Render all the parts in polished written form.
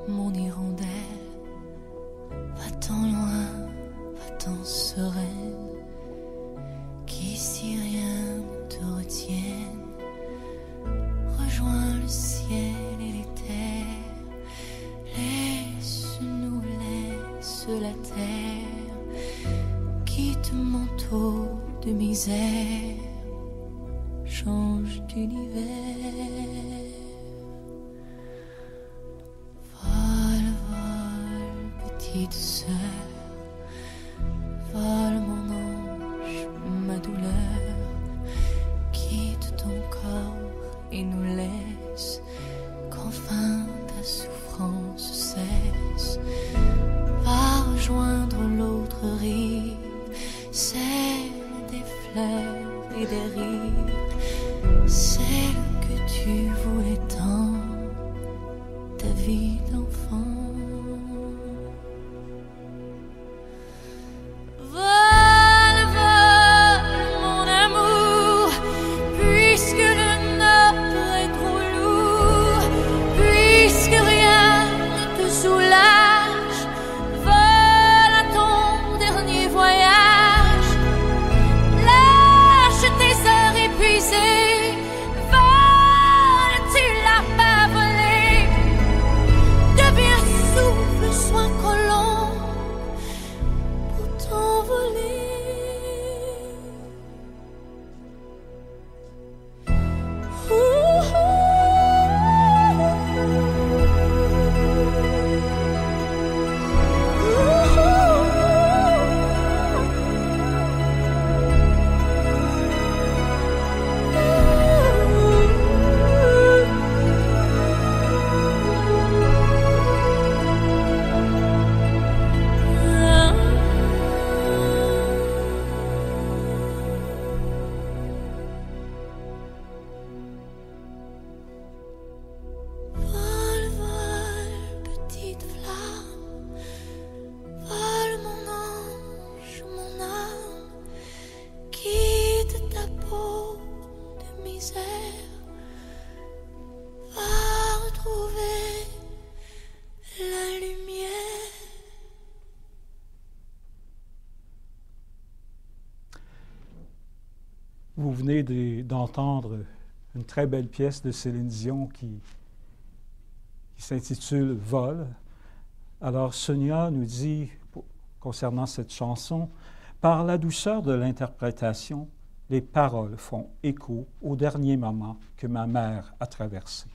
mon hirondelle, va-t'en loin, va-t'en sereine, qu'ici rien ne te retienne. Rejoins le ciel et les terres, laisse-nous, laisse la terre, quitte manteau de misère, change d'univers. Vole, vole, petite sœur, vole mon ange, ma douleur, quitte ton corps et nous laisse, qu'enfin ta souffrance cesse. Va rejoindre l'autre rive, celle des fleurs et des rires, celle que tu voulais tant, ta vie d'enfant. Vole, vole, mon amour, puisque le nôtre est trop lourd, puisque rien ne te soulage, vole à ton dernier voyage, lâche tes heures épuisées, vole, tu l'as pas volé, deviens souffle, soin collant pour t'envoler. Vole, vole, petite flamme, vole mon ange, mon âme, quitte ta peau de misère, va retrouver la lumière. Vous venez d'entendre une très belle pièce de Céline Dion qui s'intitule « Vol ». Alors Sonia nous dit, concernant cette chanson, « Par la douceur de l'interprétation, les paroles font écho au dernier moment que ma mère a traversé.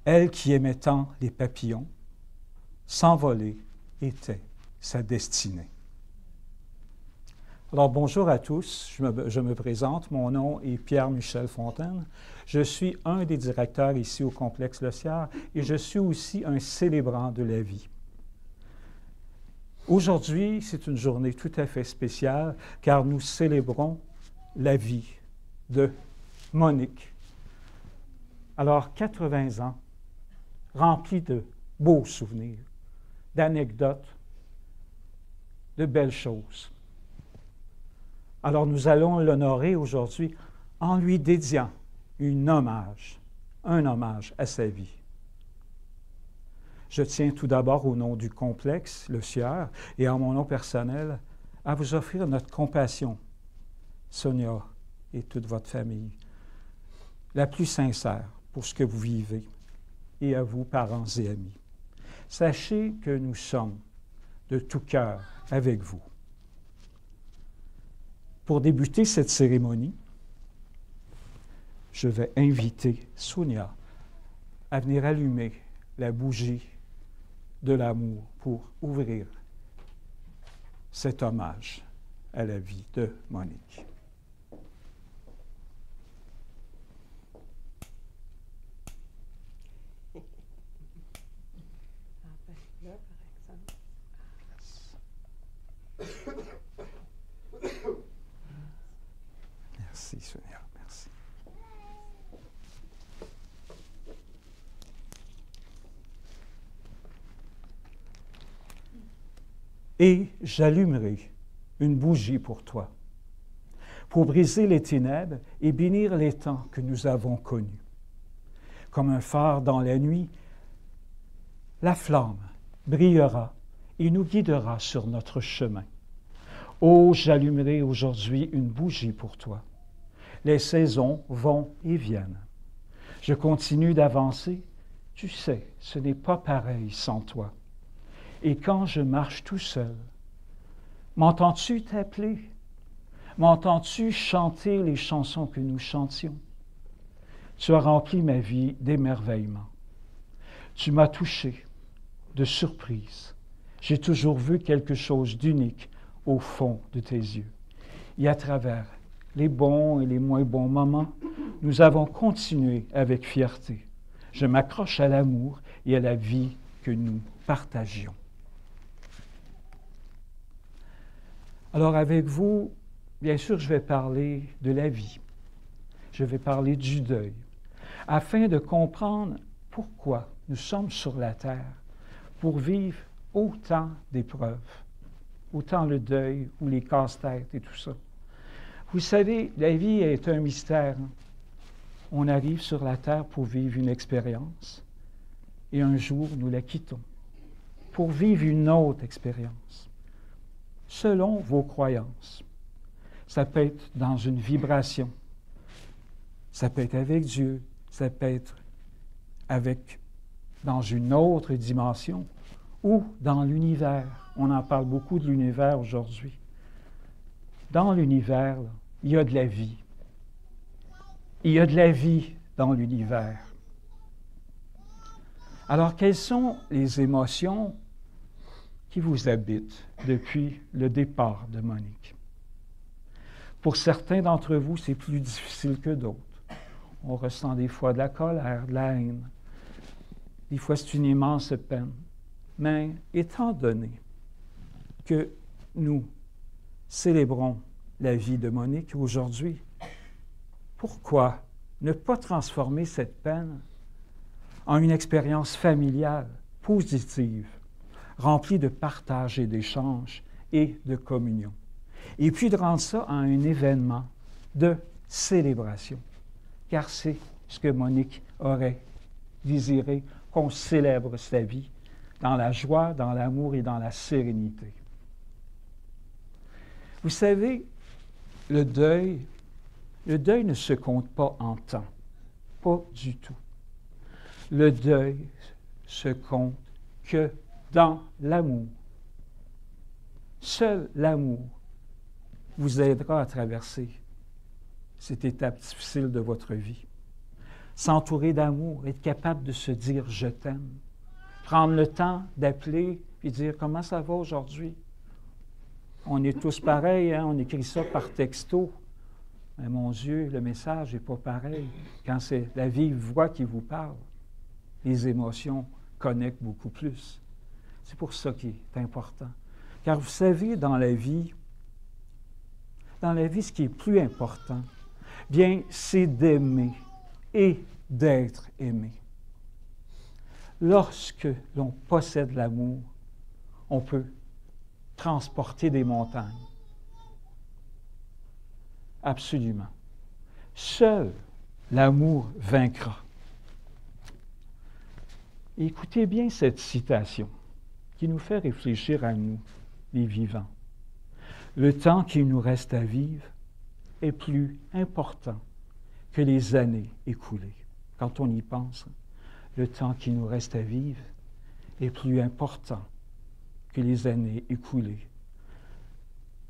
Elle qui aimait tant les papillons, s'envoler était sa destinée. » Alors, bonjour à tous, je me présente, mon nom est Pierre-Michel Fontaine. Je suis un des directeurs ici au Complexe Le Sierre et je suis aussi un célébrant de la vie. Aujourd'hui, c'est une journée tout à fait spéciale car nous célébrons la vie de Monique. Alors, 80 ans, remplis de beaux souvenirs, d'anecdotes, de belles choses. Alors nous allons l'honorer aujourd'hui en lui dédiant un hommage à sa vie. Je tiens tout d'abord au nom du complexe, le Sieur, et en mon nom personnel, à vous offrir notre compassion, Sonia et toute votre famille, la plus sincère pour ce que vous vivez, et à vous, parents et amis. Sachez que nous sommes de tout cœur avec vous. Pour débuter cette cérémonie, je vais inviter Sonia à venir allumer la bougie de l'amour pour ouvrir cet hommage à la vie de Monique. Merci, Sonia, merci. Et j'allumerai une bougie pour toi, pour briser les ténèbres et bénir les temps que nous avons connus. Comme un phare dans la nuit, la flamme brillera et nous guidera sur notre chemin. Oh, j'allumerai aujourd'hui une bougie pour toi. Les saisons vont et viennent. Je continue d'avancer. Tu sais, ce n'est pas pareil sans toi. Et quand je marche tout seul, m'entends-tu t'appeler? M'entends-tu chanter les chansons que nous chantions? Tu as rempli ma vie d'émerveillement. Tu m'as touché de surprise. J'ai toujours vu quelque chose d'unique au fond de tes yeux. Et à travers les bons et les moins bons moments, nous avons continué avec fierté. Je m'accroche à l'amour et à la vie que nous partagions. Alors avec vous, bien sûr, je vais parler de la vie. Je vais parler du deuil, afin de comprendre pourquoi nous sommes sur la terre, pour vivre autant d'épreuves, autant le deuil ou les casse-têtes et tout ça. Vous savez, la vie est un mystère. On arrive sur la terre pour vivre une expérience et un jour, nous la quittons pour vivre une autre expérience, selon vos croyances. Ça peut être dans une vibration, ça peut être avec Dieu, ça peut être dans une autre dimension ou dans l'univers. On en parle beaucoup de l'univers aujourd'hui. Dans l'univers, là, il y a de la vie. Il y a de la vie dans l'univers. Alors, quelles sont les émotions qui vous habitent depuis le départ de Monique? Pour certains d'entre vous, c'est plus difficile que d'autres. On ressent des fois de la colère, de la haine. Des fois, c'est une immense peine. Mais étant donné que nous célébrons la vie de Monique aujourd'hui, pourquoi ne pas transformer cette peine en une expérience familiale, positive, remplie de partage et d'échange et de communion? Et puis de rendre ça en un événement de célébration, car c'est ce que Monique aurait désiré, qu'on célèbre sa vie dans la joie, dans l'amour et dans la sérénité. Vous savez, le deuil ne se compte pas en temps, pas du tout. Le deuil se compte que dans l'amour. Seul l'amour vous aidera à traverser cette étape difficile de votre vie. S'entourer d'amour, être capable de se dire « je t'aime », prendre le temps d'appeler et dire « comment ça va aujourd'hui ». On est tous pareils, hein? On écrit ça par texto. Mais mon Dieu, le message n'est pas pareil. Quand c'est la vive voix qui vous parle, les émotions connectent beaucoup plus. C'est pour ça qu'il est important. Car vous savez, dans la vie, ce qui est plus important, bien, c'est d'aimer et d'être aimé. Lorsque l'on possède l'amour, on peut transporter des montagnes. Absolument. Seul l'amour vaincra. Écoutez bien cette citation qui nous fait réfléchir à nous, les vivants. Le temps qu'il nous reste à vivre est plus important que les années écoulées. Quand on y pense, le temps qu'il nous reste à vivre est plus important que les années écoulées.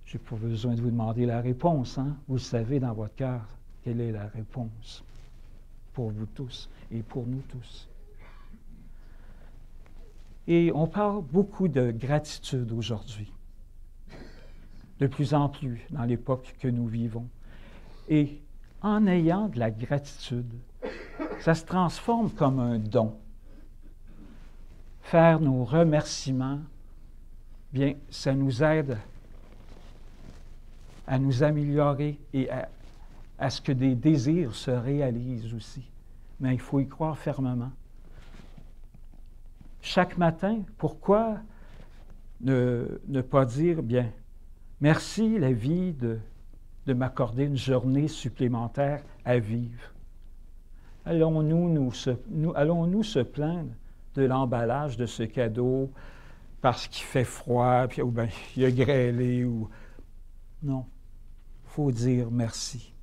Je n'ai pas besoin de vous demander la réponse, hein? Vous savez dans votre cœur quelle est la réponse pour vous tous et pour nous tous. Et on parle beaucoup de gratitude aujourd'hui, de plus en plus dans l'époque que nous vivons. Et en ayant de la gratitude, ça se transforme comme un don. Faire nos remerciements, bien, ça nous aide à nous améliorer et à ce que des désirs se réalisent aussi. Mais il faut y croire fermement. Chaque matin, pourquoi ne pas dire, bien, merci la vie de m'accorder une journée supplémentaire à vivre. Allons-nous se plaindre de l'emballage de ce cadeau parce qu'il fait froid, puis, ou bien il a grêlé. Non, il faut dire merci.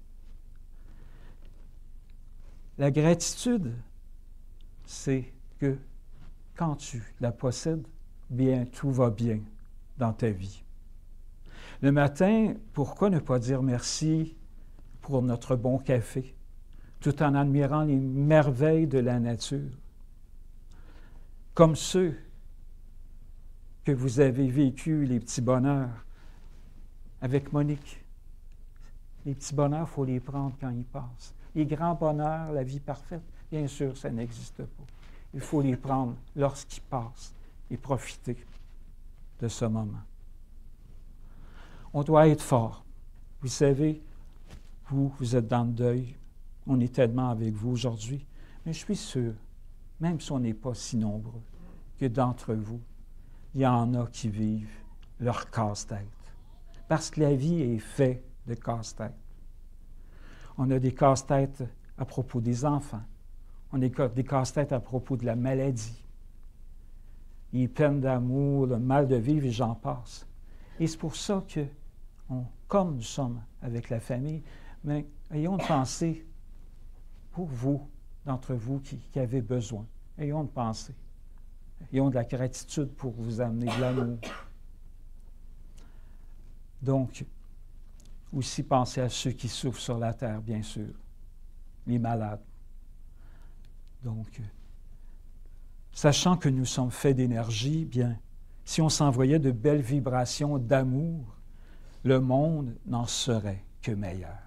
La gratitude, c'est que quand tu la possèdes, bien, tout va bien dans ta vie. Le matin, pourquoi ne pas dire merci pour notre bon café, tout en admirant les merveilles de la nature, comme ceux que vous avez vécu, les petits bonheurs, avec Monique. Les petits bonheurs, il faut les prendre quand ils passent. Les grands bonheurs, la vie parfaite, bien sûr, ça n'existe pas. Il faut les prendre lorsqu'ils passent et profiter de ce moment. On doit être fort. Vous savez, vous êtes dans le deuil. On est tellement avec vous aujourd'hui. Mais je suis sûr, même si on n'est pas si nombreux, que d'entre vous, il y en a qui vivent leur casse-tête. Parce que la vie est faite de casse-tête. On a des casse-têtes à propos des enfants. On a des casse-têtes à propos de la maladie. Les peines d'amour, le mal de vivre, et j'en passe. Et c'est pour ça que, comme nous sommes avec la famille, mais ayons de pensée pour vous, d'entre vous qui avez besoin. Ayons de pensée. Ayons de la gratitude pour vous amener de l'amour. Donc, aussi pensez à ceux qui souffrent sur la terre, bien sûr, les malades. Donc, sachant que nous sommes faits d'énergie, bien, si on s'envoyait de belles vibrations d'amour, le monde n'en serait que meilleur.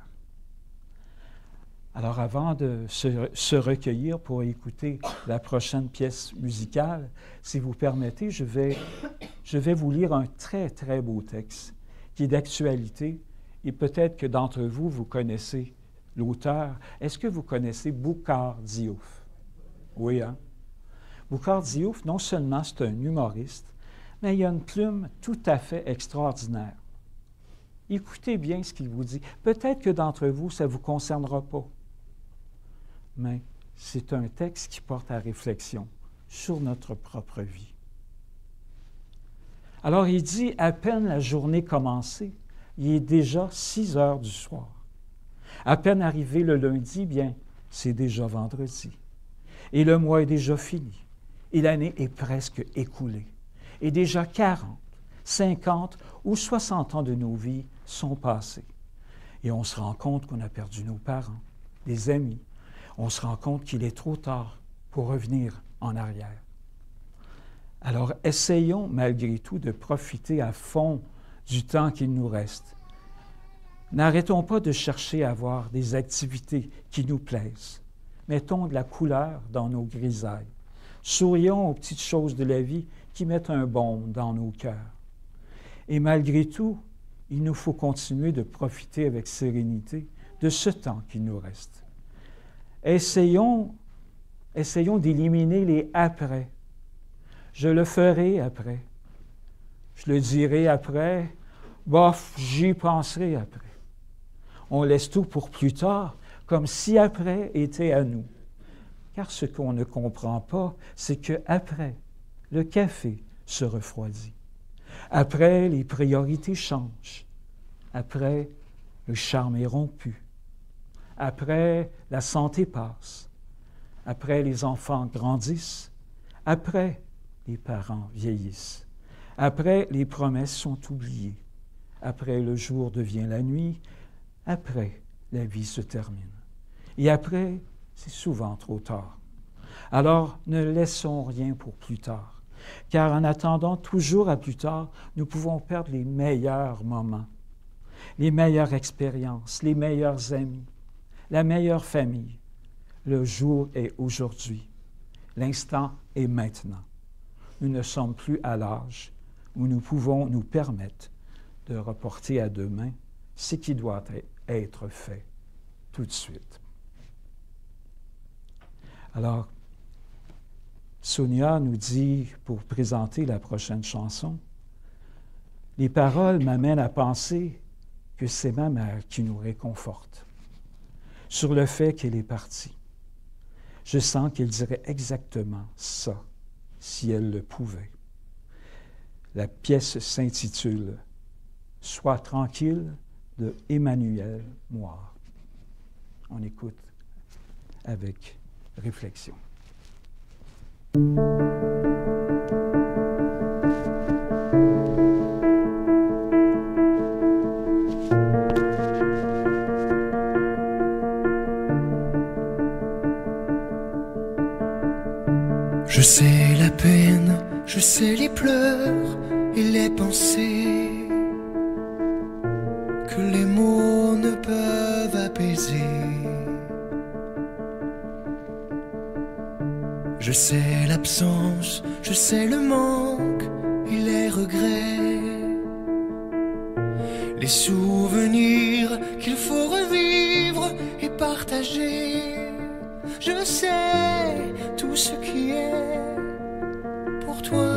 Alors, avant de se recueillir pour écouter la prochaine pièce musicale, si vous permettez, je vais vous lire un très, très beau texte qui est d'actualité. Et peut-être que d'entre vous, vous connaissez l'auteur. Est-ce que vous connaissez Boukhar Diouf? Oui, hein? Boukhar Diouf, non seulement c'est un humoriste, mais il a une plume tout à fait extraordinaire. Écoutez bien ce qu'il vous dit. Peut-être que d'entre vous, ça ne vous concernera pas. Mais c'est un texte qui porte à réflexion sur notre propre vie. Alors il dit, à peine la journée commencée, il est déjà 6 heures du soir. À peine arrivé le lundi, bien, c'est déjà vendredi. Et le mois est déjà fini. Et l'année est presque écoulée. Et déjà 40, 50 ou 60 ans de nos vies sont passés. Et on se rend compte qu'on a perdu nos parents, des amis. On se rend compte qu'il est trop tard pour revenir en arrière. Alors, essayons malgré tout de profiter à fond du temps qu'il nous reste. N'arrêtons pas de chercher à avoir des activités qui nous plaisent. Mettons de la couleur dans nos grisailles. Sourions aux petites choses de la vie qui mettent un baume dans nos cœurs. Et malgré tout, il nous faut continuer de profiter avec sérénité de ce temps qui nous reste. Essayons d'éliminer les après. Je le ferai après. Je le dirai après. Bof, j'y penserai après. On laisse tout pour plus tard, comme si après était à nous. Car ce qu'on ne comprend pas, c'est qu'après, le café se refroidit. Après, les priorités changent. Après, le charme est rompu. Après, la santé passe. Après, les enfants grandissent. Après, les parents vieillissent. Après, les promesses sont oubliées. Après, le jour devient la nuit. Après, la vie se termine. Et après, c'est souvent trop tard. Alors, ne laissons rien pour plus tard, car en attendant toujours à plus tard, nous pouvons perdre les meilleurs moments, les meilleures expériences, les meilleurs amis, la meilleure famille. Le jour est aujourd'hui. L'instant est maintenant. Nous ne sommes plus à l'âge où nous pouvons nous permettre de reporter à demain ce qui doit être fait tout de suite. Alors, Sonia nous dit, pour présenter la prochaine chanson, « Les paroles m'amènent à penser que c'est ma mère qui nous réconforte sur le fait qu'elle est partie. Je sens qu'elle dirait exactement ça si elle le pouvait. La pièce s'intitule « Sois tranquille » de Emmanuel Moire. On écoute avec réflexion. Je sais la peine, je sais les pleurs et les pensées que les mots ne peuvent apaiser. Je sais l'absence, je sais le manque et les regrets, les souvenirs qu'il faut revivre et partager. Je sais tout ce qui est pour toi.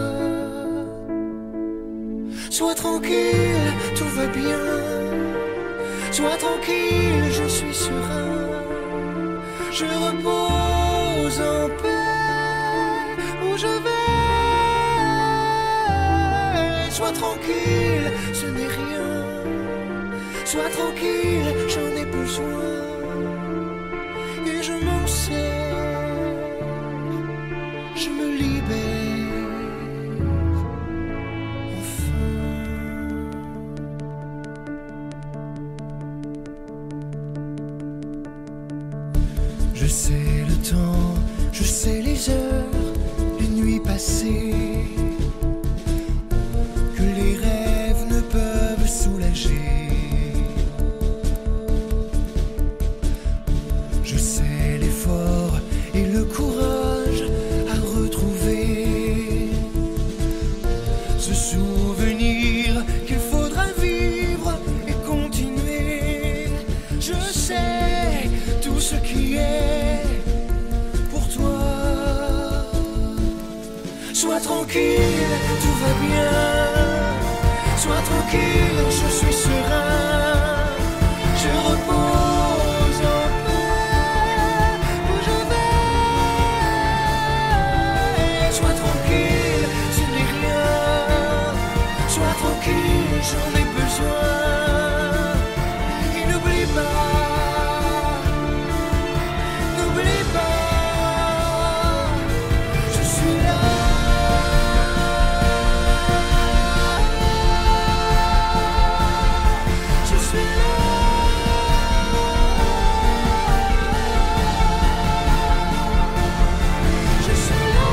Sois tranquille, tout va bien. Sois tranquille, je suis serein. Je repose en paix où je vais. Sois tranquille, ce n'est rien. Sois tranquille, j'en ai besoin. Et je m'en sers, je me libère, enfin. Je sais le temps, je sais les heures, les nuits passées, que les rêves ne peuvent soulager. Je sais l'effort et le courage à retrouver, ce souvenir qu'il faudra vivre et continuer. Je sais tout ce qui est pour toi. Sois tranquille, tout va bien. Sois tranquille, je suis serein. Je repose en paix où je vais. Sois tranquille, ce n'est rien. Sois tranquille, j'en ai besoin. Et n'oublie pas, je suis là. Je suis là. Je suis là.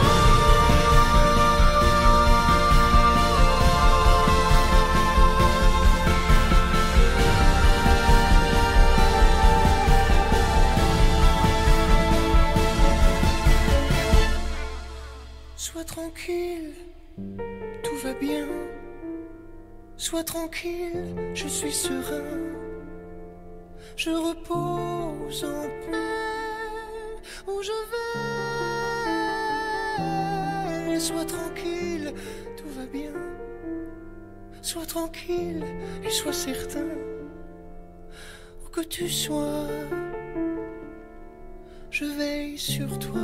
Sois tranquille, tout va bien. Sois tranquille, je suis serein. Je repose en paix où je vais. Sois tranquille, tout va bien. Sois tranquille et sois certain. Où que tu sois, je veille sur toi,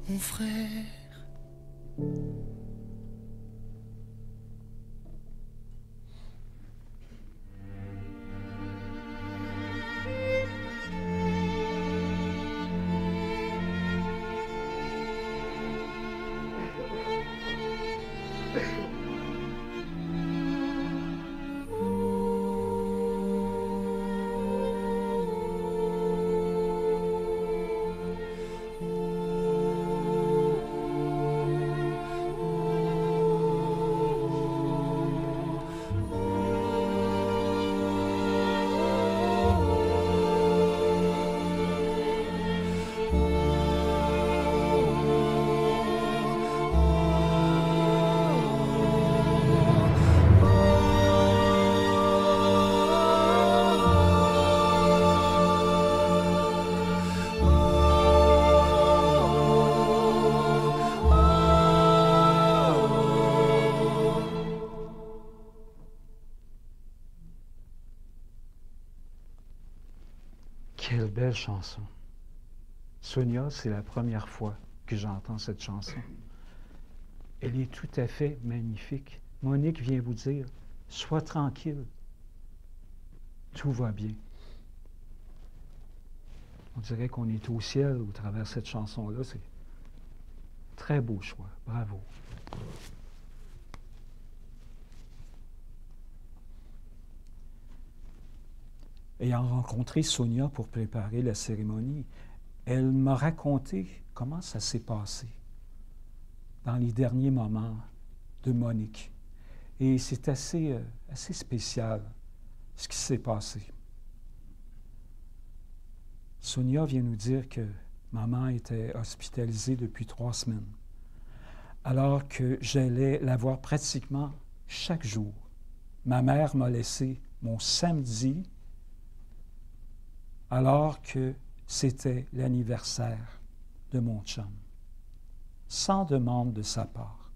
mon frère. Quelle belle chanson. Sonia, c'est la première fois que j'entends cette chanson. Elle est tout à fait magnifique. Monique vient vous dire, sois tranquille, tout va bien. On dirait qu'on est au ciel au travers de cette chanson-là. C'est un très beau choix. Bravo. Ayant rencontré Sonia pour préparer la cérémonie, elle m'a raconté comment ça s'est passé dans les derniers moments de Monique. Et c'est assez spécial ce qui s'est passé. Sonia vient nous dire que maman était hospitalisée depuis 3 semaines, alors que j'allais la voir pratiquement chaque jour. Ma mère m'a laissé mon samedi alors que c'était l'anniversaire de mon chum, sans demande de sa part.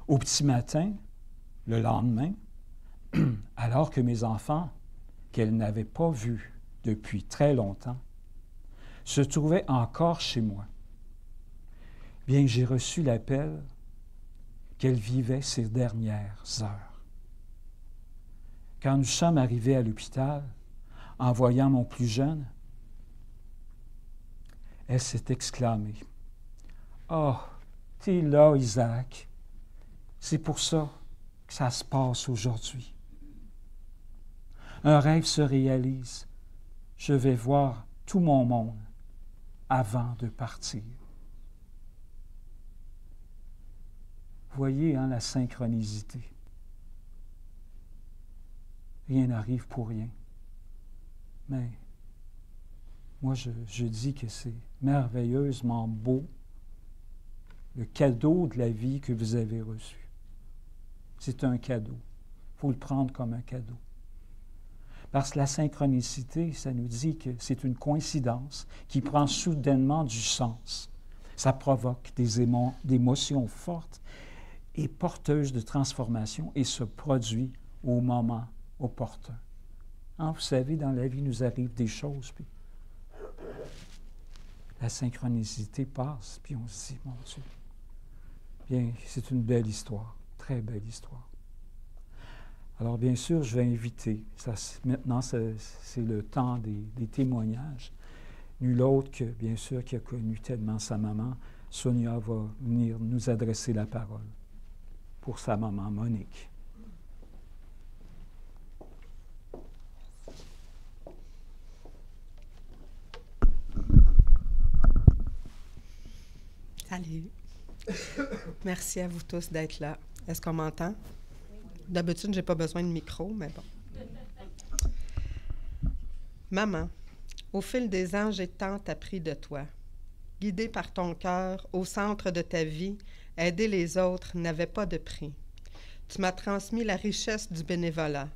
Au petit matin, le lendemain, alors que mes enfants, qu'elle n'avait pas vus depuis très longtemps, se trouvaient encore chez moi, bien j'ai reçu l'appel qu'elle vivait ses dernières heures. Quand nous sommes arrivés à l'hôpital, en voyant mon plus jeune, elle s'est exclamée. « Oh, t'es là, Isaac. C'est pour ça que ça se passe aujourd'hui. Un rêve se réalise. Je vais voir tout mon monde avant de partir. » Voyez la synchronicité. Rien n'arrive pour rien. Mais moi, je dis que c'est merveilleusement beau, le cadeau de la vie que vous avez reçu. C'est un cadeau. Il faut le prendre comme un cadeau. Parce que la synchronicité, ça nous dit que c'est une coïncidence qui prend soudainement du sens. Ça provoque des émotions fortes et porteuses de transformation et se produit au moment opportun. Vous savez, dans la vie, nous arrivent des choses, puis la synchronicité passe, puis on se dit, mon Dieu, bien, c'est une belle histoire, très belle histoire. Alors, bien sûr, je vais inviter, maintenant, c'est le temps des témoignages. Nul autre que, bien sûr, qui a connu tellement sa maman, Sonia va venir nous adresser la parole pour sa maman, Monique. Salut. Merci à vous tous d'être là. Est-ce qu'on m'entend? D'habitude, je n'ai pas besoin de micro, mais bon. Maman, au fil des ans, j'ai tant appris de toi. Guidée par ton cœur, au centre de ta vie, aider les autres n'avait pas de prix. Tu m'as transmis la richesse du bénévolat,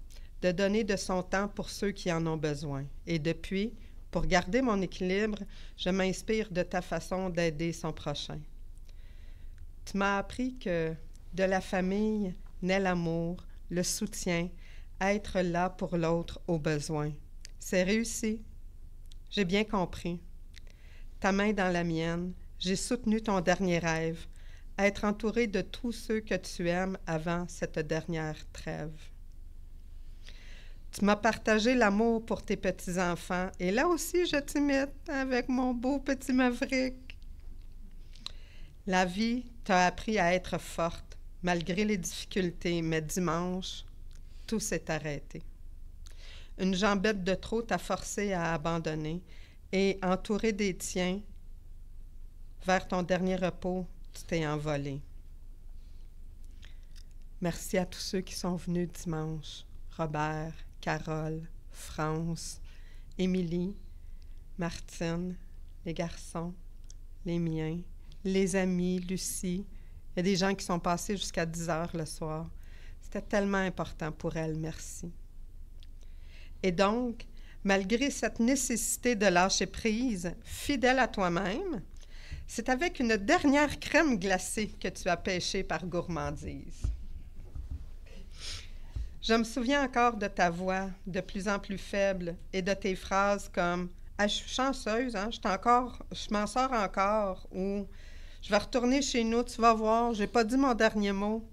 de donner de son temps pour ceux qui en ont besoin. Et depuis, pour garder mon équilibre, je m'inspire de ta façon d'aider son prochain. Tu m'as appris que de la famille naît l'amour, le soutien, être là pour l'autre au besoin. C'est réussi. J'ai bien compris. Ta main dans la mienne, j'ai soutenu ton dernier rêve, être entouré de tous ceux que tu aimes avant cette dernière trêve. Tu m'as partagé l'amour pour tes petits-enfants, et là aussi je t'imite avec mon beau petit Maverick. La vie t'a appris à être forte, malgré les difficultés, mais dimanche, tout s'est arrêté. Une jambette de trop t'a forcé à abandonner, et entouré des tiens, vers ton dernier repos, tu t'es envolé. Merci à tous ceux qui sont venus dimanche. Robert, Carole, France, Émilie, Martine, les garçons, les miens, les amis, Lucie. Il y a des gens qui sont passés jusqu'à 10 heures le soir. C'était tellement important pour elles, merci. Et donc, malgré cette nécessité de lâcher prise, fidèle à toi-même, c'est avec une dernière crème glacée que tu as pêché par gourmandise. Je me souviens encore de ta voix de plus en plus faible et de tes phrases comme « Ah, je suis chanceuse, hein? Je m'en sors encore. Ou je vais retourner chez nous, tu vas voir, j'ai pas dit mon dernier mot.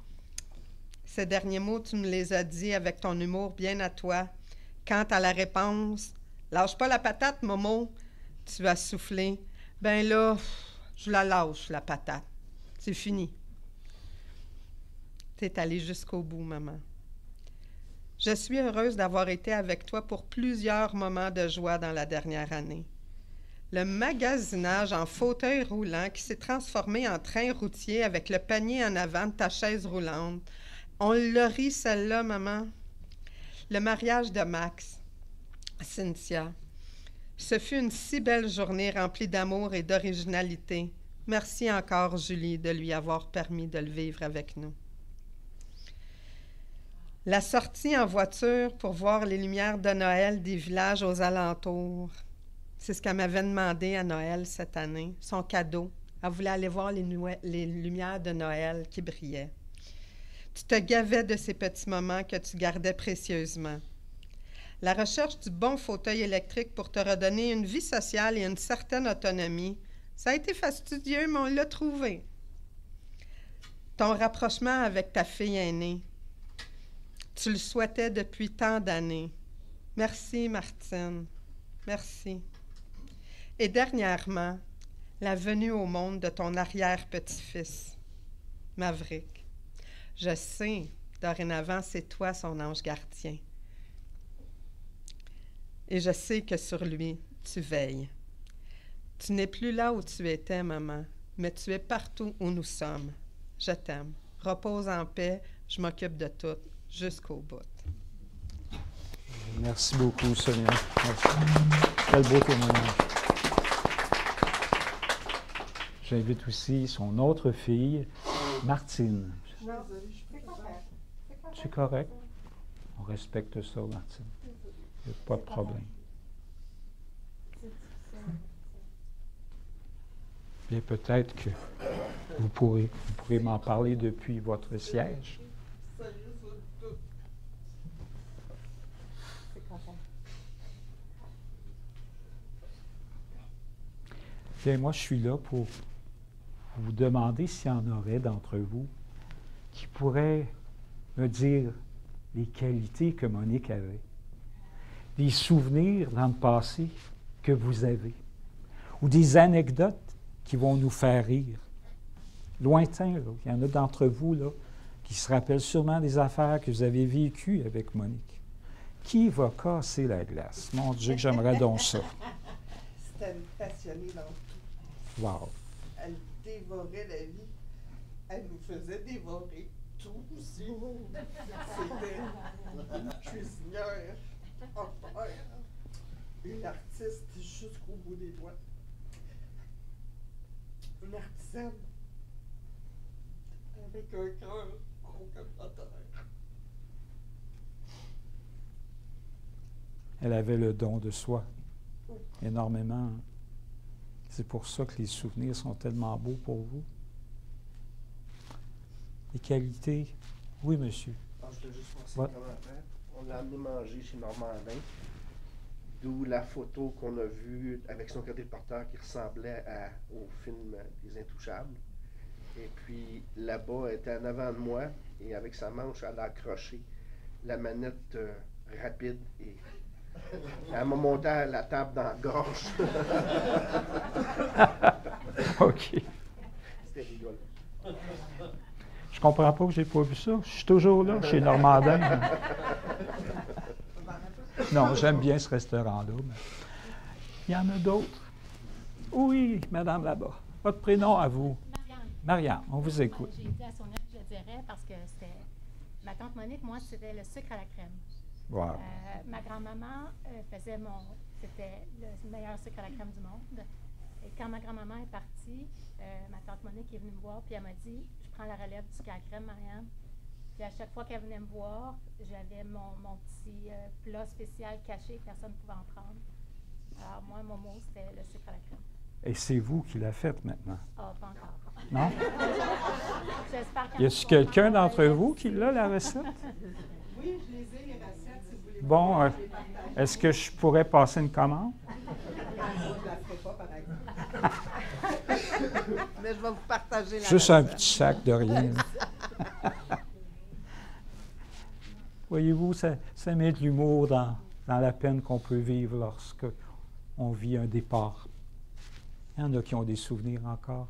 Ces derniers mots, tu me les as dit avec ton humour bien à toi. Quant à la réponse, lâche pas la patate, Momo, tu as soufflé. Ben là, je la lâche, la patate. C'est fini. T'es allée jusqu'au bout, maman. Je suis heureuse d'avoir été avec toi pour plusieurs moments de joie dans la dernière année. Le magasinage en fauteuil roulant qui s'est transformé en train routier avec le panier en avant de ta chaise roulante. On l'a ri, celle-là, maman. Le mariage de Max, Cynthia. Ce fut une si belle journée remplie d'amour et d'originalité. Merci encore, Julie, de lui avoir permis de le vivre avec nous. La sortie en voiture pour voir les lumières de Noël des villages aux alentours. C'est ce qu'elle m'avait demandé à Noël cette année, son cadeau. Elle voulait aller voir les lumières de Noël qui brillaient. Tu te gavais de ces petits moments que tu gardais précieusement. La recherche du bon fauteuil électrique pour te redonner une vie sociale et une certaine autonomie, ça a été fastidieux, mais on l'a trouvé. Ton rapprochement avec ta fille aînée. Tu le souhaitais depuis tant d'années. Merci, Martine. Merci. Et dernièrement, la venue au monde de ton arrière-petit-fils, Maverick. Je sais, dorénavant, c'est toi son ange gardien. Et je sais que sur lui, tu veilles. Tu n'es plus là où tu étais, maman, mais tu es partout où nous sommes. Je t'aime. Repose en paix, je m'occupe de tout. Jusqu'au bout. Merci beaucoup, Sonia. Merci. Quel beau témoignage. J'invite aussi son autre fille, Martine. Non, c'est correct. C'est correct? On respecte ça, Martine. Il n'y a pas de problème. Bien, peut-être que vous pourrez m'en parler depuis votre siège. Bien, moi, je suis là pour vous demander s'il y en aurait d'entre vous qui pourraient me dire les qualités que Monique avait, des souvenirs dans le passé que vous avez, ou des anecdotes qui vont nous faire rire. Lointain, là. Il y en a d'entre vous là, qui se rappellent sûrement des affaires que vous avez vécues avec Monique. Qui va casser la glace? Mon Dieu, que j'aimerais donc ça. C'était une passionnée dans tout. Wow. Elle dévorait la vie. Elle nous faisait dévorer tout aussi. C'était une cuisinière hors pair, une artiste jusqu'au bout des doigts, une artisane avec un cœur gros comme la terre. Elle avait le don de soi, énormément. C'est pour ça que les souvenirs sont tellement beaux pour vous. Les qualités, oui, monsieur. Alors, je voulais juste passer un commentaire. On l'a amené manger chez Normandin, d'où la photo qu'on a vue avec son côté porteur qui ressemblait au film des Intouchables. Et puis là-bas, elle était en avant de moi et avec sa manche, elle a accroché la manette rapide et elle m'a monté à la table dans la gorge. OK. C'était rigolo. Je comprends pas que j'ai pas vu ça. Je suis toujours là, chez Normandin. Non, j'aime bien ce restaurant-là. Mais il y en a d'autres. Oui, madame là-bas. Votre prénom à vous? Marianne, on vous écoute. J'ai dit à Sonia que je dirais parce que c'était... Ma tante Monique, moi, c'était le sucre à la crème. Wow. Ma grand-maman faisait c'était le meilleur sucre à la crème du monde. Et quand ma grand-maman est partie, ma tante Monique est venue me voir, puis elle m'a dit, je prends la relève du sucre à la crème, Marianne. Puis à chaque fois qu'elle venait me voir, j'avais mon petit plat spécial caché, personne ne pouvait en prendre. Alors moi, mon mot, c'était le sucre à la crème. Et c'est vous qui la faites maintenant? Ah, pas encore. Non? J'espère Y a-t-il quelqu'un d'entre vous qui l'a, la recette? Oui, je les ai, les recettes, si vous voulez. Bon, est-ce que je pourrais passer une commande? Mais je vais vous partager la Juste un recette. petit sac de rien. Voyez-vous, ça met de l'humour dans la peine qu'on peut vivre lorsque on vit un départ. Il y en a qui ont des souvenirs encore.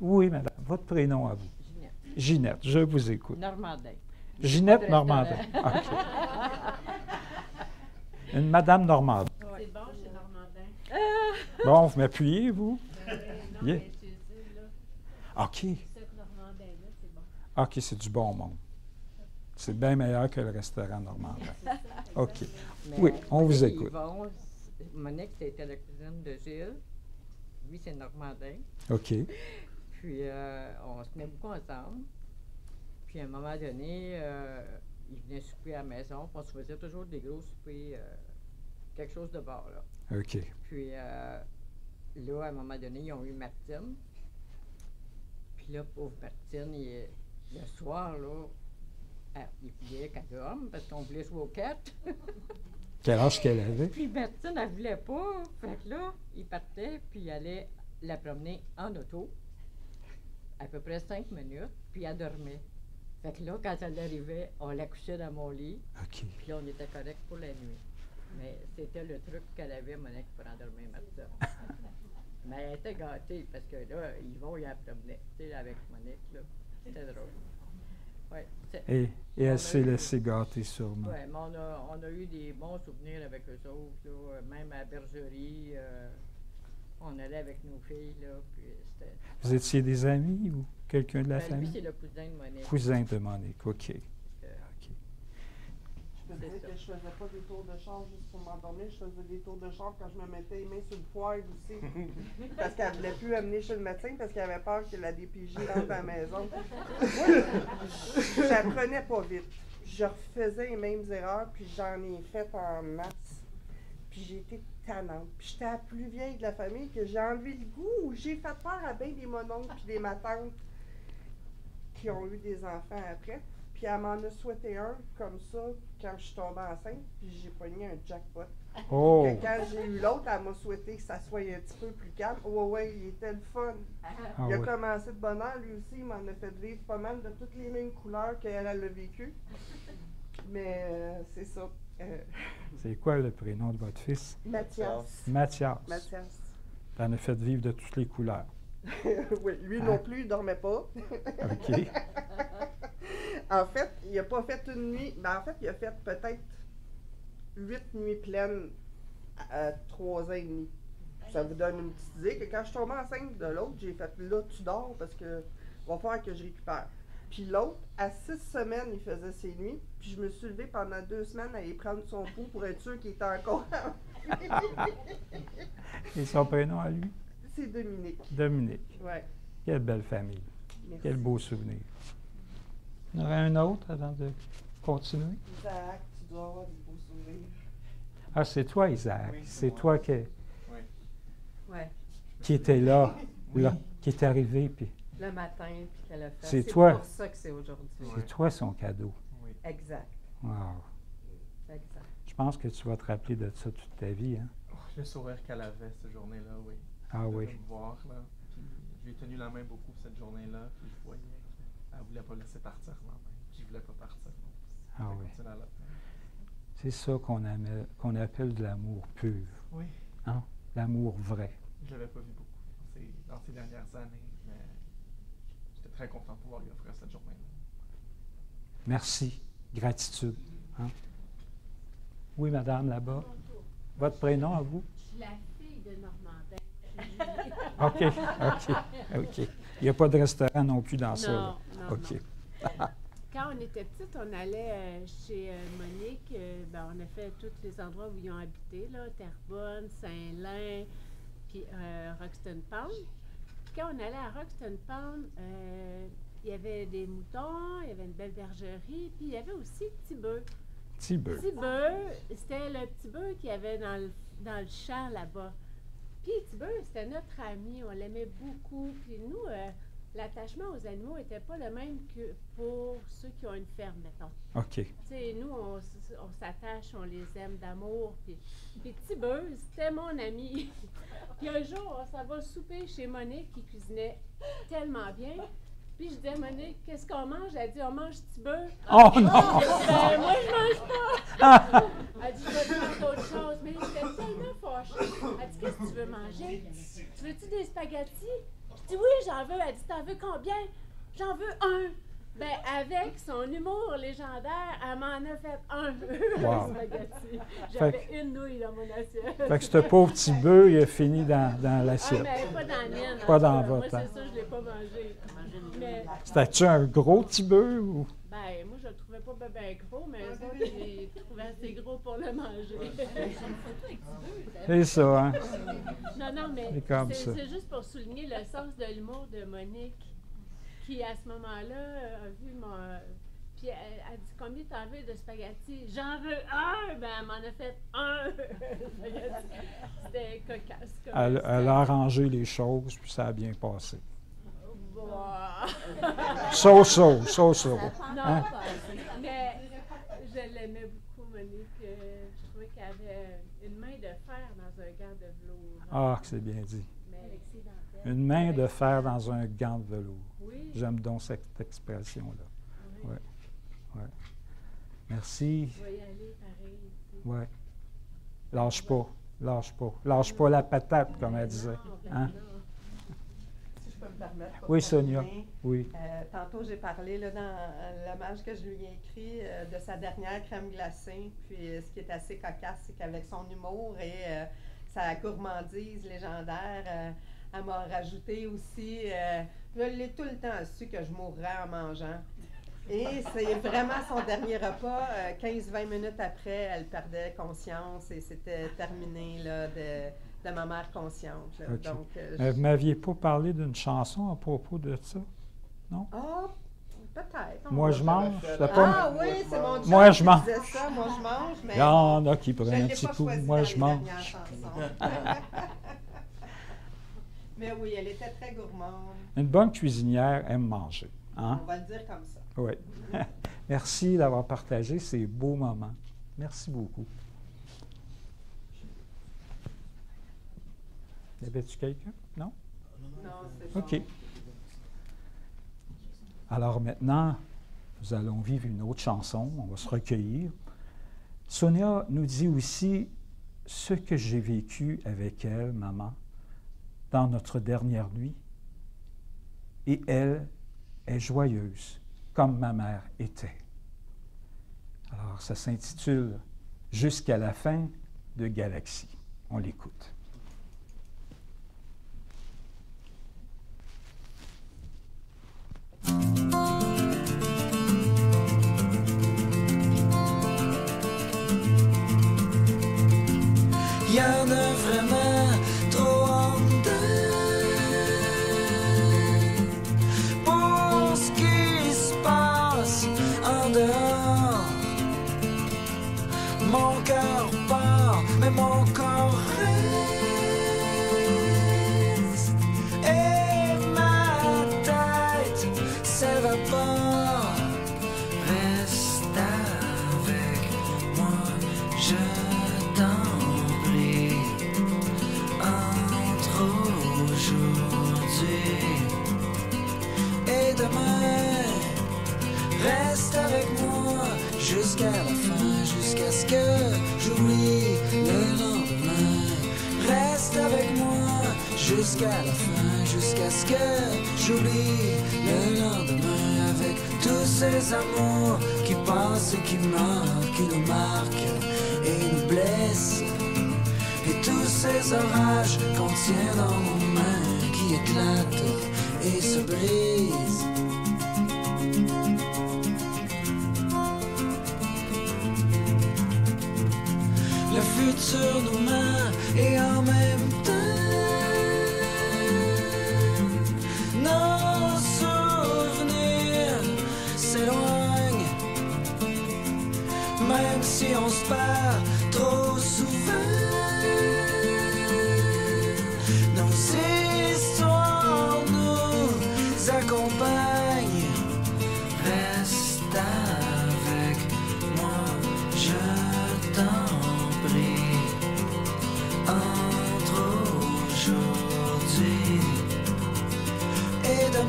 Oui, madame. Votre prénom à vous? Ginette. Ginette, je vous écoute. Normandin. Ginette Pas de Normandin. OK. Une madame Normandin. C'est bon, chez Normandin. Bon, vous m'appuyez, vous? Non, Yeah. mais tu sais, là, OK. cette Normandin-là, c'est bon. OK, c'est du bon monde. C'est bien meilleur que le restaurant Normandin. OK. Mais Oui, on vous écoute. Yvon, Monique, c'était la cousine de Gilles. Lui, c'est Normandin. OK. Puis, on se tenait beaucoup ensemble. Puis, à un moment donné, il venait souper à la maison. Puis on se faisait toujours des gros soupers, quelque chose de bord, là. OK. Puis, là, à un moment donné, ils ont eu Martine. Puis là, pauvre Martine, le soir, là, il voulait qu'elle dorme parce qu'on voulait jouer aux cartes. Quel âge qu'elle avait? Puis Martine, elle voulait pas. Fait que là, il partait, puis il allait la promener en auto, à peu près 5 minutes, puis elle dormait. Fait que là, quand elle arrivait, on la couchait dans mon lit, OK. puis là, on était correct pour la nuit. Mais c'était le truc qu'elle avait, Monique, pour endormir Martine. Mais elle était gâtée, parce que là, Yvon, il la promenait, tu sais, avec Monique, là. C'était drôle. Ouais, Et elle s'est laissée gâter sûrement. oui, mais on a eu des bons souvenirs avec eux autres, là, même à la bergerie. On allait avec nos filles, là, puis c'était... Vous étiez des amis ou quelqu'un de la Ben, lui, famille? c'est le cousin de Monique. Cousin de Monique, OK. Euh, Je peux dire que je faisais pas des tours de char juste pour m'endormir, je faisais des tours de char quand je me mettais les mains sur le poêle aussi. Parce qu'elle voulait plus amener chez le médecin parce qu'elle avait peur que la DPJ rentre à la maison. Moi, j'apprenais pas vite. Je refaisais les mêmes erreurs, puis j'en ai fait en maths. Puis j'ai été tannante. Puis j'étais la plus vieille de la famille que j'ai enlevé le goût. J'ai fait peur à bien des mononcles puis des matantes qui ont eu des enfants après. Puis elle m'en a souhaité un comme ça quand je suis tombée enceinte, puis j'ai pogné un jackpot. Oh! Que quand j'ai eu l'autre, elle m'a souhaité que ça soit un petit peu plus calme. Ouais, il était le fun. Ah Il a oui. commencé de bonne heure, lui aussi, il m'en a fait vivre pas mal de toutes les mêmes couleurs qu'elle a vécu. Mais c'est ça. C'est quoi le prénom de votre fils? Mathias. Mathias. Mathias. T'en as fait vivre de toutes les couleurs. Oui, lui non plus, il dormait pas. OK. En fait, il n'a pas fait une nuit. Ben, en fait, il a fait peut-être 8 nuits pleines à 3 ans et demi. Ça vous donne une petite idée que quand je suis tombée enceinte de l'autre, j'ai fait là, tu dors parce que va falloir que je récupère. Puis l'autre, à 6 semaines, il faisait ses nuits. Puis je me suis levée pendant 2 semaines à aller prendre son pouls pour être sûr qu'il était encore en vie. Et son prénom à lui? C'est Dominique. Dominique. Ouais. Quelle belle famille. Merci. Quel beau souvenir. Il y en aurait un autre avant de continuer? Isaac, tu dois avoir des beaux souvenirs. Ah, c'est toi, Isaac. Oui, c'est moi. toi qui Ouais, étais là, Oui. là, qui est arrivé, puis le matin, puis qu'elle a fait. C'est toi. pour ça que c'est aujourd'hui. c'est toi son cadeau. Oui. Exact, Wow. exact. Je pense que tu vas te rappeler de ça toute ta vie, hein? Oh, le sourire qu'elle avait cette journée-là, oui. Ah De oui. me voir, là. Puis je lui ai tenu la main beaucoup cette journée-là. Puis je voyais qu'elle voulait pas laisser partir ma main. Puis je voulais pas partir. Donc, Ah elle oui. continuait à la tenir. C'est ça qu'on appelle de l'amour pur, Oui. hein? L'amour vrai. Je l'avais pas vu beaucoup dans ces dernières années. Mais j'étais très content de pouvoir lui offrir cette journée-là. Merci. Gratitude. Hein? Oui, madame, là-bas. Votre prénom à vous? Je suis la fille de Normandin. OK. Il n'y a pas de restaurant non plus dans ça. là. Non, OK. non. Quand on était petite, on allait chez Monique. On a fait tous les endroits où ils ont habité, là, Terrebonne, Saint-Lin, puis Roxton Pound. Puis quand on allait à Roxton Pound, il y avait des moutons, il y avait une belle bergerie, puis il y avait aussi Tibeux. Tibeux. Tibeux, c'était le petit bœuf qu'il y avait dans le champ là-bas. Puis Tibeux, c'était notre ami, on l'aimait beaucoup. Puis nous, l'attachement aux animaux n'était pas le même que pour ceux qui ont une ferme, mettons. OK. Tu sais, nous, on s'attache, on les aime d'amour. Puis Petit Buzz, c'était mon ami. Puis un jour, on s'en va souper chez Monique qui cuisinait tellement bien. Puis je dis à Monique, qu'est-ce qu'on mange? Elle dit, on mange Petit Buzz. Oh non! Ben, moi, je mange pas. Elle dit, je vais te faire d'autres choses. Mais j'étais tellement fâchée. Elle dit, qu'est-ce que tu veux manger? Tu veux-tu des spaghettis? Je dis, oui, j'en veux. Elle dit, t'en veux combien? J'en veux un. Ben, avec son humour légendaire, elle m'en a fait un. Wow. Spaghetti. J'avais une nouille dans mon assiette. Fait que ce pauvre petit bœuf, il a fini dans l'assiette. Ah, mais pas dans la mienne. Pas dans Moi, votre. c'est ça, je ne l'ai pas mangé. Mais, C'était-tu un gros petit bœuf ou? ben, moi, je le trouvais pas bien gros, mais eux autres, ils le trouvaient assez gros pour le manger. C'est ça, hein? Non, mais C'est comme ça. c'est juste pour souligner le sens de l'humour de Monique, qui, à ce moment-là, a vu mon... Puis elle dit, combien t'en veux de spaghettis? J'en veux un! Ben, elle m'en a fait un! C'était cocasse. Elle a arrangé les choses, puis ça a bien passé. So. Non, Hein? mais je l'aimais beaucoup, Monique. Je trouvais qu'elle avait une main de fer dans un gant de velours. Ah, c'est bien dit. Mais avec ses dentelles. Une main de fer dans un gant de velours. Oui. J'aime donc cette expression-là. Oui. Ouais. Ouais. Merci. Je vais y aller pareil. Oui. Lâche pas. Lâche pas. Lâche pas la patate, comme elle disait. Hein? Si je peux me permettre. pour Oui, Sonia. terminer. Oui. Tantôt, j'ai parlé là, dans l'hommage que je lui ai écrit de sa dernière crème glacée. Puis ce qui est assez cocasse, c'est qu'avec son humour et sa gourmandise légendaire, elle m'a rajouté aussi, je l'ai tout le temps su que je mourrais en mangeant. Et c'est vraiment son dernier repas. 15-20 minutes après, elle perdait conscience et c'était terminé là, de ma mère consciente. Là. OK. Donc, Vous m'aviez pas parlé d'une chanson à propos de ça? Non? Ah, peut-être. Moi, je mange. Ah oui, c'est mon job Moi, je qui mange. disait ça. Moi, je mange. Mais Il y en a qui je prennent ne un l'ai petit pas coup. choisi Moi, dans je les mange. dernières chansons. Mais oui, elle était très gourmande. Une bonne cuisinière aime manger. Hein? On va le dire comme ça. Oui. Merci d'avoir partagé ces beaux moments. Merci beaucoup. Y avait-tu quelqu'un? Non? Non, c'est OK. Alors maintenant, nous allons vivre une autre chanson. On va se recueillir. Sonia nous dit aussi ce que j'ai vécu avec elle, maman, dans notre dernière nuit. Et elle est joyeuse, comme ma mère était. Alors, ça s'intitule « Jusqu'à la fin de Galaxie ». On l'écoute. Il y en a vraiment trop en dedans pour ce qui se passe en dehors. Mon cœur part, mais mon corps reste. Et ma tête s'évapore. Reste avec moi, je t'en prie. Entre aujourd'hui et demain, reste avec moi jusqu'à la fin, jusqu'à ce que j'oublie le lendemain. Reste avec moi jusqu'à la fin, jusqu'à ce que j'oublie le lendemain. Avec tous ces amours qui passent et qui nous marquent et nous blessent. Et tous ces orages qu'on tient dans nos mains qui éclatent et se brisent. Le futur nous ment et en même temps nos souvenirs s'éloignent. Même si on se perd trop souvent, nos histoires nous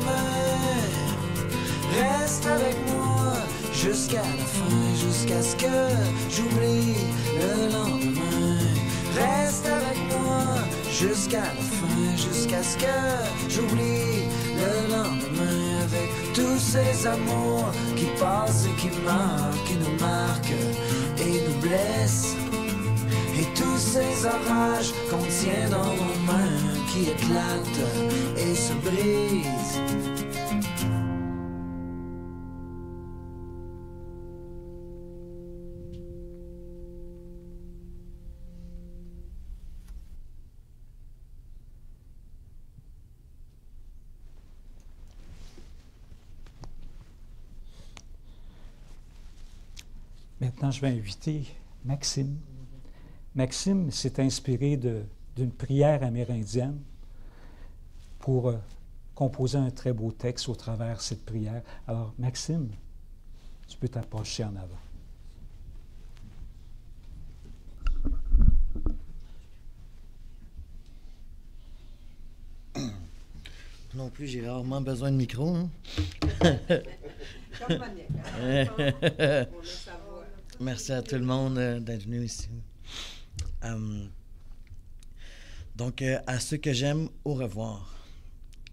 demain. Reste avec moi jusqu'à la fin, jusqu'à ce que j'oublie le lendemain. Reste avec moi jusqu'à la fin, jusqu'à ce que j'oublie le lendemain. Avec tous ces amours qui passent et qui nous marquent et nous blessent. Et tous ces orages qu'on tient dans nos mains qui éclatent et se brisent. Maintenant, je vais inviter Maxime. Maxime s'est inspiré d'une prière amérindienne pour composer un très beau texte au travers de cette prière. Alors, Maxime, tu peux t'approcher en avant. Non plus, j'ai rarement besoin de micro. Hein? Comme Monique, hein? On a sa voix. Merci à tout le monde d'être venu ici. Donc, à ceux que j'aime, au revoir.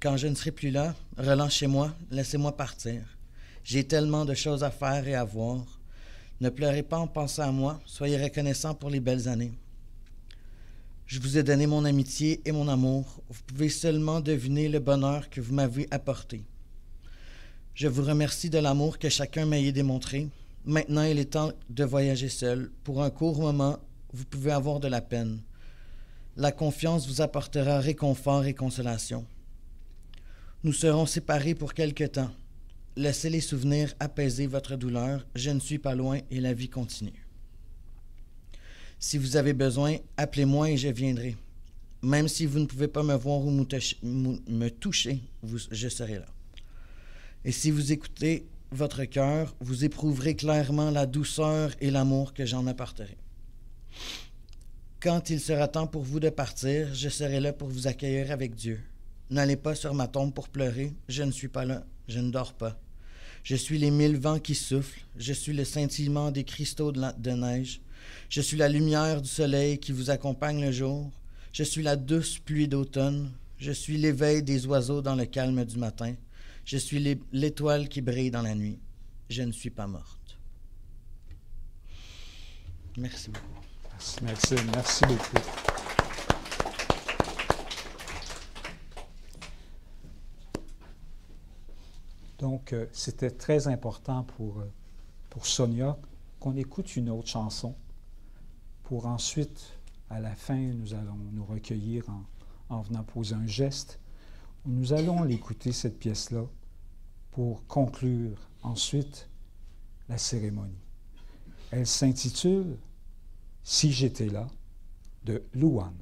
Quand je ne serai plus là, relancez-moi, laissez-moi partir. J'ai tellement de choses à faire et à voir. Ne pleurez pas en pensant à moi, soyez reconnaissants pour les belles années. Je vous ai donné mon amitié et mon amour. Vous pouvez seulement deviner le bonheur que vous m'avez apporté. Je vous remercie de l'amour que chacun m'a démontré. Maintenant, il est temps de voyager seul. Pour un court moment, vous pouvez avoir de la peine. La confiance vous apportera réconfort et consolation. Nous serons séparés pour quelque temps. Laissez les souvenirs apaiser votre douleur. Je ne suis pas loin et la vie continue. Si vous avez besoin, appelez-moi et je viendrai. Même si vous ne pouvez pas me voir ou me toucher, je serai là. Et si vous écoutez votre cœur, vous éprouverez clairement la douceur et l'amour que j'en apporterai. Quand il sera temps pour vous de partir, je serai là pour vous accueillir avec Dieu. N'allez pas sur ma tombe pour pleurer, je ne suis pas là, je ne dors pas. Je suis les 1000 vents qui soufflent, je suis le scintillement des cristaux de neige, je suis la lumière du soleil qui vous accompagne le jour, je suis la douce pluie d'automne, je suis l'éveil des oiseaux dans le calme du matin, je suis l'étoile qui brille dans la nuit, je ne suis pas morte. Merci beaucoup. Merci, Maxime. Merci beaucoup. Donc, c'était très important pour Sonia qu'on écoute une autre chanson pour ensuite, à la fin, nous allons nous recueillir en venant poser un geste. Nous allons l'écouter, cette pièce-là, pour conclure ensuite la cérémonie. Elle s'intitule « Si j'étais là » de Louane.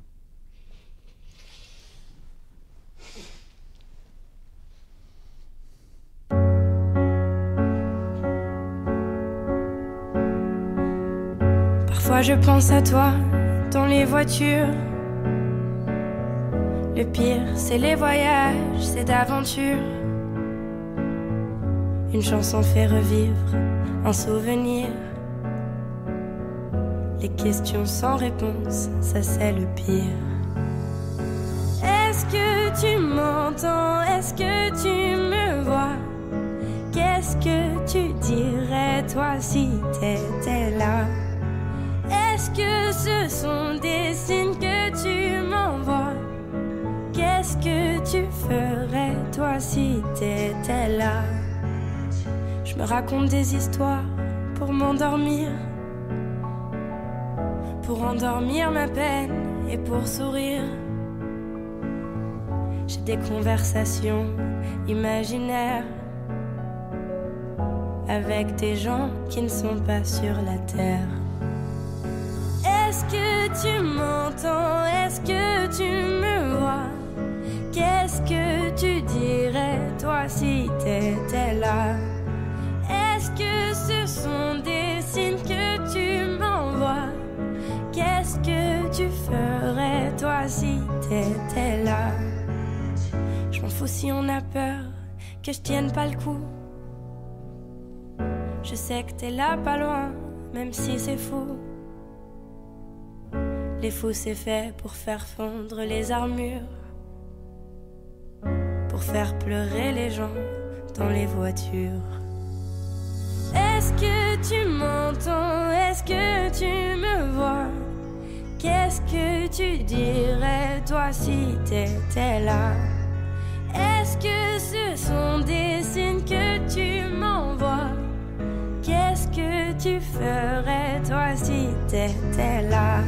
Parfois je pense à toi dans les voitures. Le pire, c'est les voyages, c'est d'aventure. Une chanson fait revivre un souvenir. Les questions sans réponse, ça c'est le pire. Est-ce que tu m'entends? Est-ce que tu me vois? Qu'est-ce que tu dirais toi si t'étais là? Est-ce que ce sont des signes que tu m'envoies? Qu'est-ce que tu ferais toi si t'étais là? Je me raconte des histoires pour m'endormir, pour endormir ma peine et pour sourire. J'ai des conversations imaginaires avec des gens qui ne sont pas sur la terre. Est-ce que tu m'entends? Est-ce que tu me vois? Qu'est-ce que tu dirais toi si t'étais là? Est-ce que ce sont des signes que tu m'envoies? Qu'est-ce que tu ferais toi si t'étais là? Je m'en fous si on a peur que je tienne pas le coup. Je sais que t'es là pas loin, même si c'est fou. Les fous c'est fait pour faire fondre les armures, pour faire pleurer les gens dans les voitures. Est-ce que tu m'entends? Est-ce que tu me vois? Qu'est-ce que tu dirais toi si t'étais là? Est-ce que ce sont des signes que tu m'envoies? Qu'est-ce que tu ferais toi si t'étais là?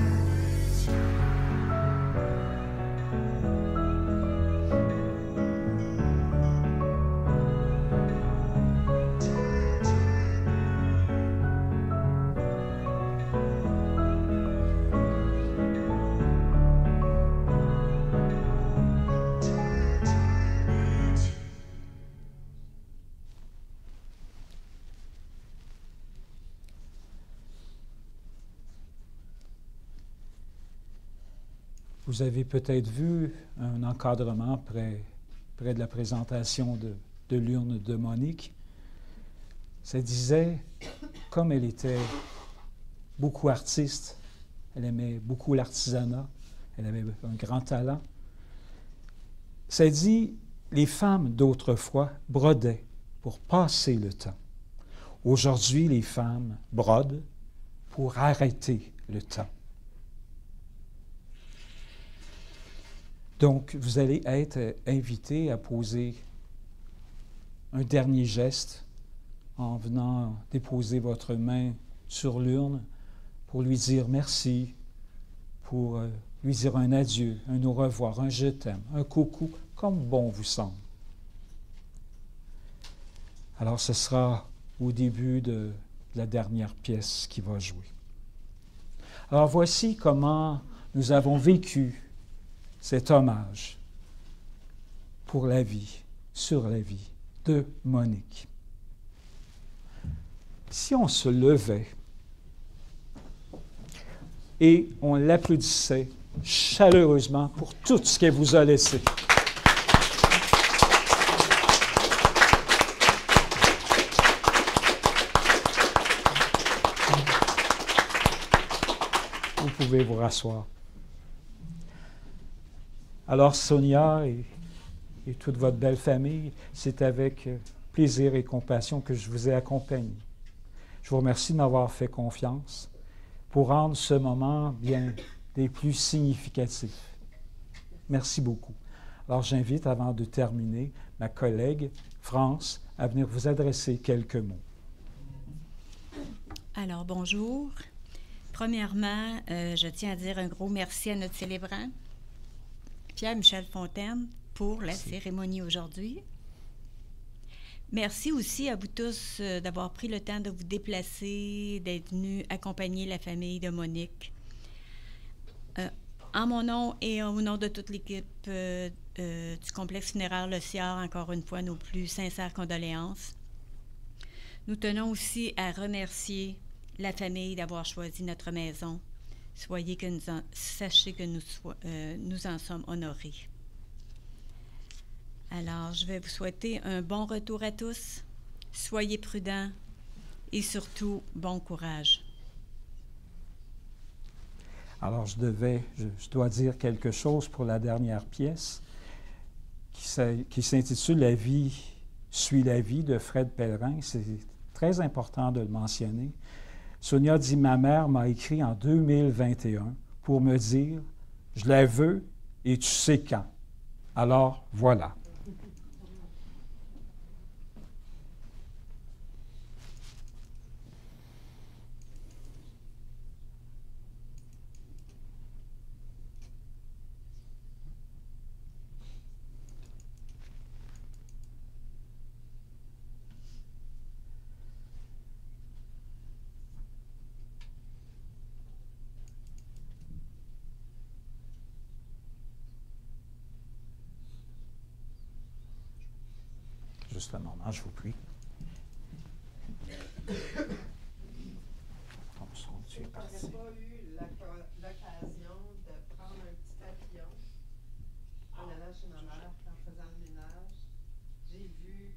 Vous avez peut-être vu un encadrement près de la présentation de l'urne de Monique. Ça disait, comme elle était beaucoup artiste, elle aimait beaucoup l'artisanat, elle avait un grand talent. Ça dit, les femmes d'autrefois brodaient pour passer le temps. Aujourd'hui, les femmes brodent pour arrêter le temps. Donc, vous allez être invité à poser un dernier geste en venant déposer votre main sur l'urne pour lui dire merci, pour lui dire un adieu, un au revoir, un je t'aime, un coucou, comme bon vous semble. Alors, ce sera au début de la dernière pièce qui va jouer. Alors, voici comment nous avons vécu cet hommage pour la vie, sur la vie de Monique. Si on se levait et on l'applaudissait chaleureusement pour tout ce qu'elle vous a laissé. Vous pouvez vous rasseoir. Alors, Sonia et toute votre belle famille, c'est avec plaisir et compassion que je vous ai accompagné. Je vous remercie de m'avoir fait confiance pour rendre ce moment bien des plus significatifs. Merci beaucoup. Alors, j'invite, avant de terminer, ma collègue France à venir vous adresser quelques mots. Alors, bonjour. Premièrement, je tiens à dire un gros merci à notre célébrant, Pierre-Michel Fontaine, pour la cérémonie aujourd'hui. Merci aussi à vous tous d'avoir pris le temps de vous déplacer, d'être venus accompagner la famille de Monique. En mon nom et au nom de toute l'équipe du complexe funéraire Le Siard, encore une fois, nos plus sincères condoléances. Nous tenons aussi à remercier la famille d'avoir choisi notre maison. Sachez que nous en sommes honorés. Alors, je vais vous souhaiter un bon retour à tous. Soyez prudents et surtout, bon courage. Alors, je dois dire quelque chose pour la dernière pièce qui s'intitule « La vie suit la vie » de Fred Pellerin. C'est très important de le mentionner. Sonia dit « Ma mère m'a écrit en 2021 pour me dire « Je la veux et tu sais quand. » Alors, voilà. Juste un moment, je vous prie. Tu n'aurais pas eu l'occasion de prendre un petit papillon en allant chez ma mère en faisant le ménage. J'ai vu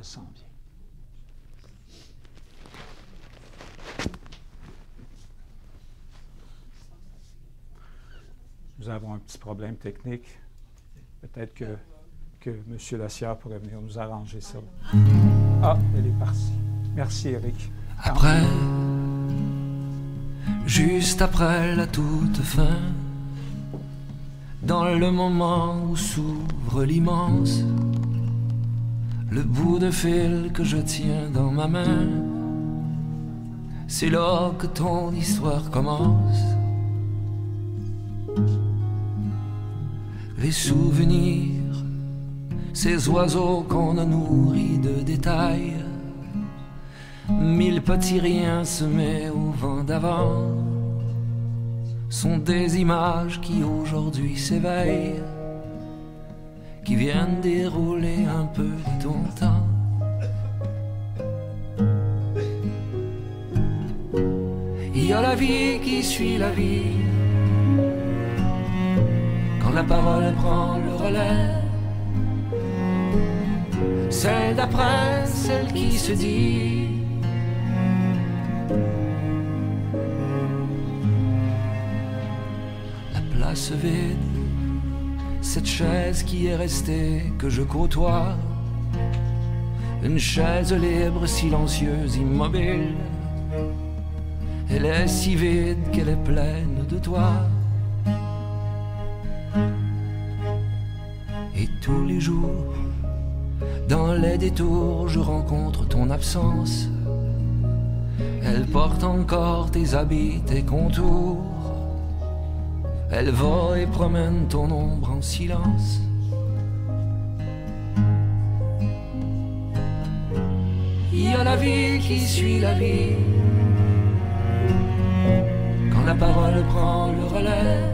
s'en vient. Nous avons un petit problème technique. Peut-être que M. Lassière pourrait venir nous arranger ça. Ah, elle est partie. Merci, Éric. Après, juste après la toute fin, dans le moment où s'ouvre l'immense, le bout de fil que je tiens dans ma main, c'est là que ton histoire commence. Les souvenirs, ces oiseaux qu'on a nourris de détails, 1000 petits riens semés au vent d'avant, sont des images qui aujourd'hui s'éveillent, qui viennent dérouler un peu de ton temps. Il y a la vie qui suit la vie, quand la parole prend le relais, celle d'après, celle qui se dit. La place vide, cette chaise qui est restée, que je côtoie, une chaise libre, silencieuse, immobile. Elle est si vide qu'elle est pleine de toi. Et tous les jours, dans les détours, je rencontre ton absence. Elle porte encore tes habits, tes contours. Elle va et promène ton ombre en silence. Il y a la vie qui suit la vie, quand la parole prend le relais,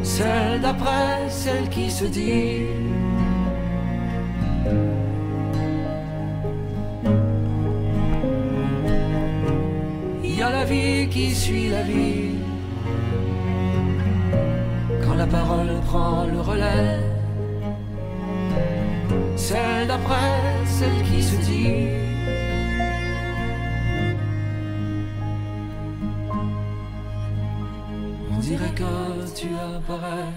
celle d'après, celle qui se dit. Il y a la vie qui suit la vie, quand la parole prend le relais, celle d'après, celle qui se dit. On dirait que tu apparais